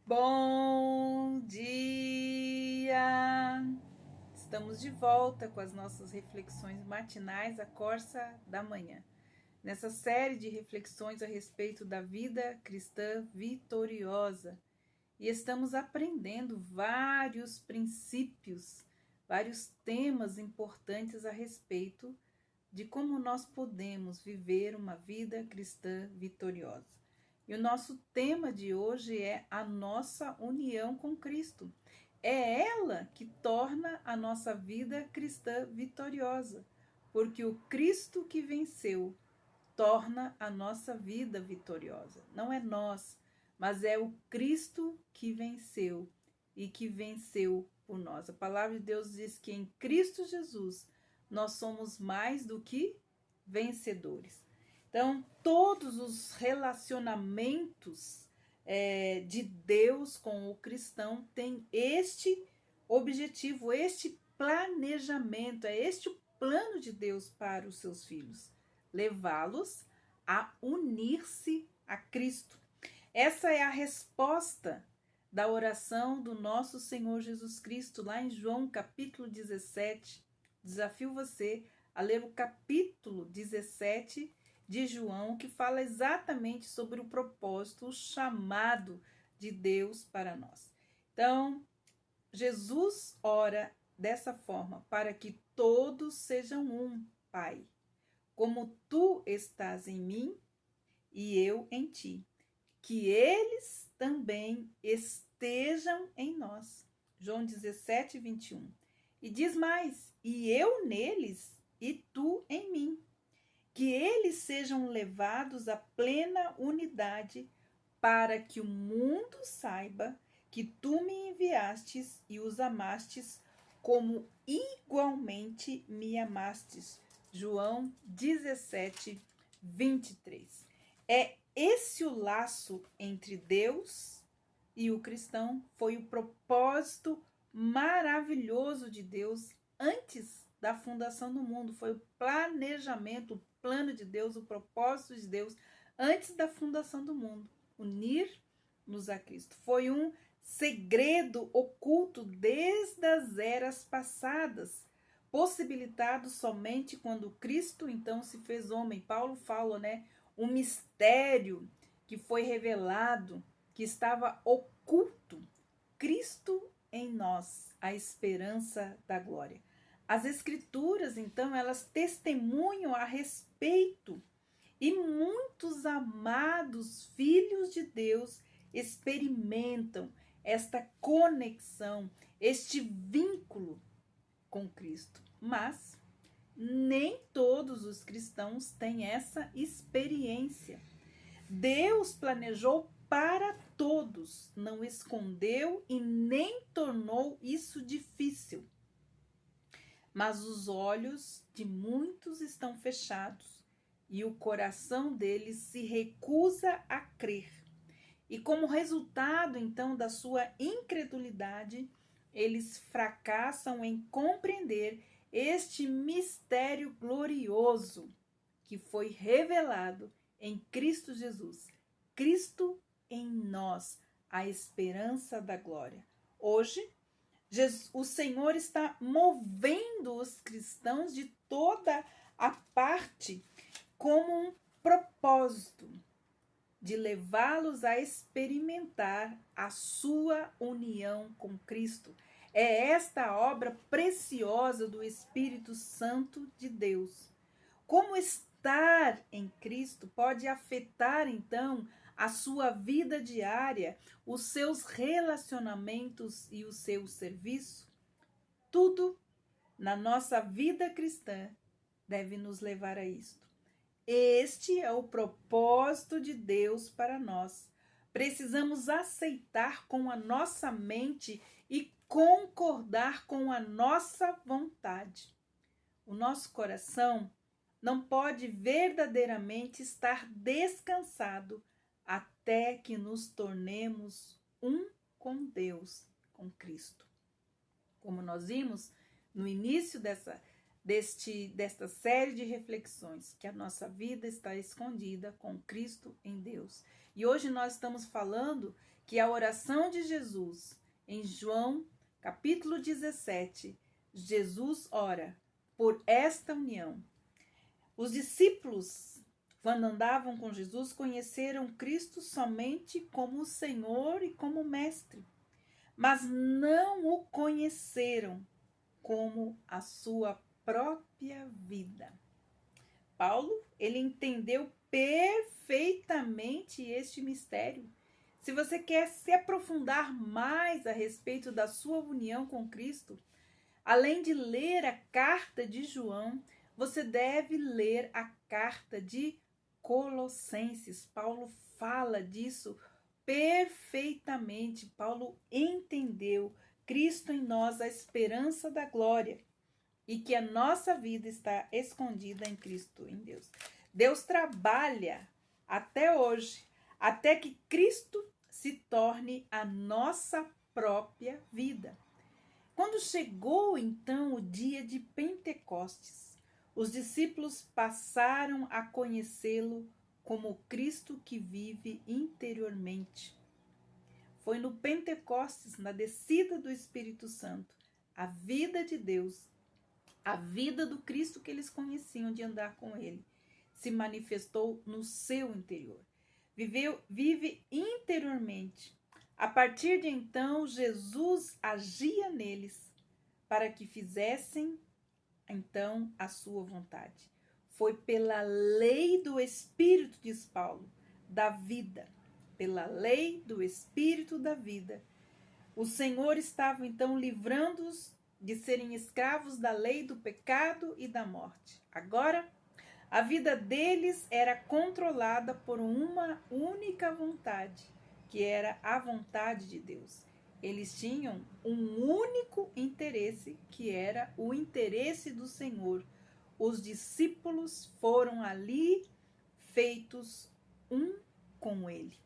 Bom dia! Estamos de volta com as nossas reflexões matinais, a Corsa da Manhã. Nessa série de reflexões a respeito da vida cristã vitoriosa. E estamos aprendendo vários princípios, vários temas importantes a respeito de como nós podemos viver uma vida cristã vitoriosa. E o nosso tema de hoje é a nossa união com Cristo. É ela que torna a nossa vida cristã vitoriosa, porque o Cristo que venceu torna a nossa vida vitoriosa. Não é nós, mas é o Cristo que venceu e que venceu por nós. A palavra de Deus diz que em Cristo Jesus nós somos mais do que vencedores. Então, todos os relacionamentos de Deus com o cristão têm este objetivo, este planejamento, é este o plano de Deus para os seus filhos, levá-los a unir-se a Cristo. Essa é a resposta da oração do nosso Senhor Jesus Cristo, lá em João capítulo 17. Desafio você a ler o capítulo 17 de João, que fala exatamente sobre o propósito, o chamado de Deus para nós. Então, Jesus ora dessa forma, para que todos sejam um, Pai, como tu estás em mim e eu em ti, que eles também estejam em nós. João 17, 21. E diz mais, e eu neles e tu em mim, que eles sejam levados à plena unidade, para que o mundo saiba que tu me enviastes e os amastes como igualmente me amastes. João 17, 23. É esse o laço entre Deus e o cristão, foi o propósito maravilhoso de Deus antes da fundação do mundo, foi o planejamento, o plano de Deus, o propósito de Deus antes da fundação do mundo, unir-nos a Cristo. Foi um segredo oculto desde as eras passadas, possibilitado somente quando Cristo então se fez homem. Paulo fala, um mistério que foi revelado, que estava oculto, Cristo em nós, a esperança da glória. As escrituras, então, elas testemunham a respeito e muitos amados filhos de Deus experimentam esta conexão, este vínculo com Cristo. Mas nem todos os cristãos têm essa experiência. Deus planejou para todos, não escondeu e nem tornou isso difícil. Mas os olhos de muitos estão fechados e o coração deles se recusa a crer. E como resultado, então, da sua incredulidade, eles fracassam em compreender este mistério glorioso que foi revelado em Cristo Jesus. Cristo em nós, a esperança da glória. Hoje, o Senhor está movendo os cristãos de toda a parte como um propósito de levá-los a experimentar a sua união com Cristo. É esta a obra preciosa do Espírito Santo de Deus. Como estar em Cristo pode afetar, então, a sua vida diária, os seus relacionamentos e o seu serviço? Tudo na nossa vida cristã deve nos levar a isto. Este é o propósito de Deus para nós. Precisamos aceitar com a nossa mente e concordar com a nossa vontade. O nosso coração não pode verdadeiramente estar descansado até que nos tornemos um com Deus, com Cristo. Como nós vimos no início desta série de reflexões, que a nossa vida está escondida com Cristo em Deus. E hoje nós estamos falando que a oração de Jesus, em João, capítulo 17, Jesus ora por esta união. Os discípulos, quando andavam com Jesus, conheceram Cristo somente como o Senhor e como Mestre, mas não o conheceram como a sua própria vida. Paulo, ele entendeu perfeitamente este mistério. Se você quer se aprofundar mais a respeito da sua união com Cristo, além de ler a carta de João, você deve ler a carta de Colossenses. Paulo fala disso perfeitamente. Paulo entendeu Cristo em nós, a esperança da glória, e que a nossa vida está escondida em Cristo, em Deus. Deus trabalha até hoje, até que Cristo se torne a nossa própria vida. Quando chegou então o dia de Pentecostes, os discípulos passaram a conhecê-lo como Cristo que vive interiormente. Foi no Pentecostes, na descida do Espírito Santo, a vida de Deus, a vida do Cristo que eles conheciam de andar com ele, se manifestou no seu interior. Vive interiormente. A partir de então, Jesus agia neles para que fizessem então a sua vontade. Foi pela lei do Espírito, diz Paulo, da vida, pela lei do Espírito da vida. O Senhor estava então livrando-os de serem escravos da lei do pecado e da morte. Agora, a vida deles era controlada por uma única vontade, que era a vontade de Deus. Eles tinham um único interesse, que era o interesse do Senhor. Os discípulos foram ali feitos um com ele.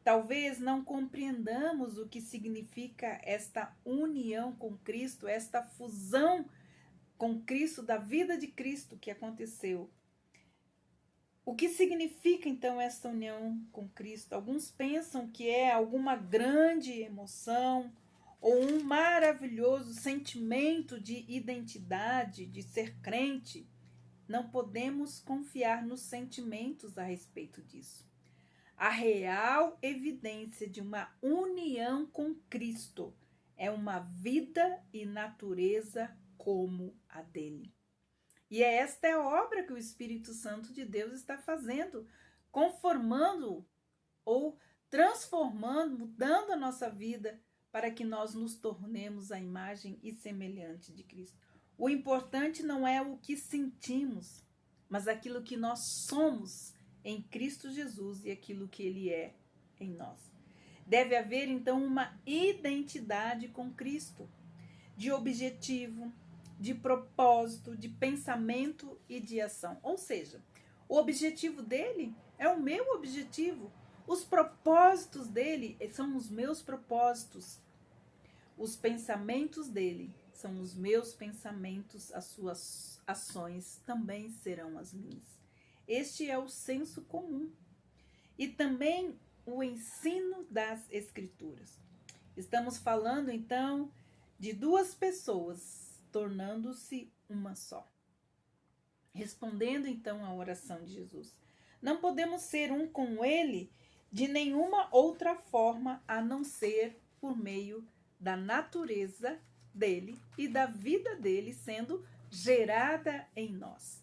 Talvez não compreendamos o que significa esta união com Cristo, esta fusão com Cristo, da vida de Cristo que aconteceu. O que significa então esta união com Cristo? Alguns pensam que é alguma grande emoção ou um maravilhoso sentimento de identidade, de ser crente. Não podemos confiar nos sentimentos a respeito disso. A real evidência de uma união com Cristo é uma vida e natureza como a dele. E esta é a obra que o Espírito Santo de Deus está fazendo, conformando ou transformando, mudando a nossa vida para que nós nos tornemos a imagem e semelhante de Cristo. O importante não é o que sentimos, mas aquilo que nós somos em Cristo Jesus e aquilo que Ele é em nós. Deve haver, então, uma identidade com Cristo, de objetivo, de propósito, de pensamento e de ação. Ou seja, o objetivo dele é o meu objetivo. Os propósitos dele são os meus propósitos. Os pensamentos dele são os meus pensamentos, as suas ações também serão as minhas. Este é o senso comum e também o ensino das Escrituras. Estamos falando, então, de duas pessoas tornando-se uma só. Respondendo, então, à oração de Jesus. Não podemos ser um com Ele de nenhuma outra forma a não ser por meio da natureza dele e da vida dele sendo gerada em nós.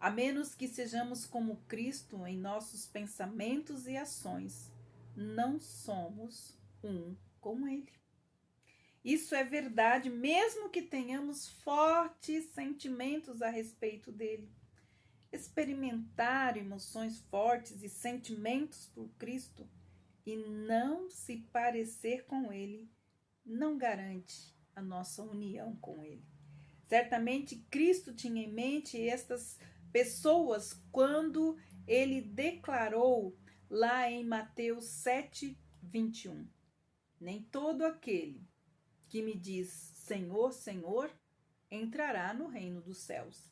A menos que sejamos como Cristo em nossos pensamentos e ações, não somos um com Ele. Isso é verdade, mesmo que tenhamos fortes sentimentos a respeito dele. Experimentar emoções fortes e sentimentos por Cristo e não se parecer com Ele não garante a nossa união com Ele. Certamente Cristo tinha em mente estas pessoas quando ele declarou lá em Mateus 7, 21. Nem todo aquele que me diz Senhor, Senhor, entrará no reino dos céus,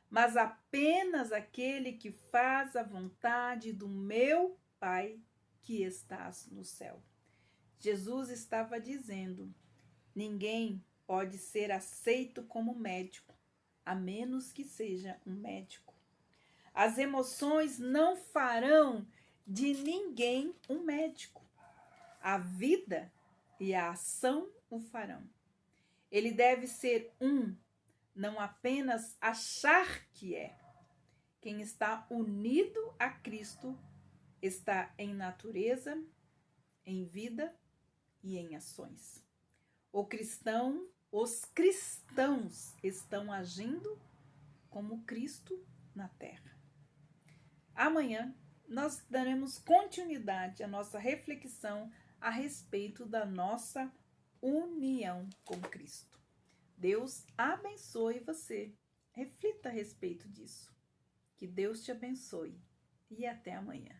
mas apenas aquele que faz a vontade do meu Pai que estás no céu. Jesus estava dizendo: ninguém pode ser aceito como médico, a menos que seja um médico. As emoções não farão de ninguém um médico. A vida e a ação o farão. Ele deve ser não apenas achar que é. Quem está unido a Cristo está em natureza, em vida e em ações. Os cristãos estão agindo como Cristo na terra. Amanhã nós daremos continuidade à nossa reflexão a respeito da nossa união com Cristo. Deus abençoe você. Reflita a respeito disso. Que Deus te abençoe e até amanhã.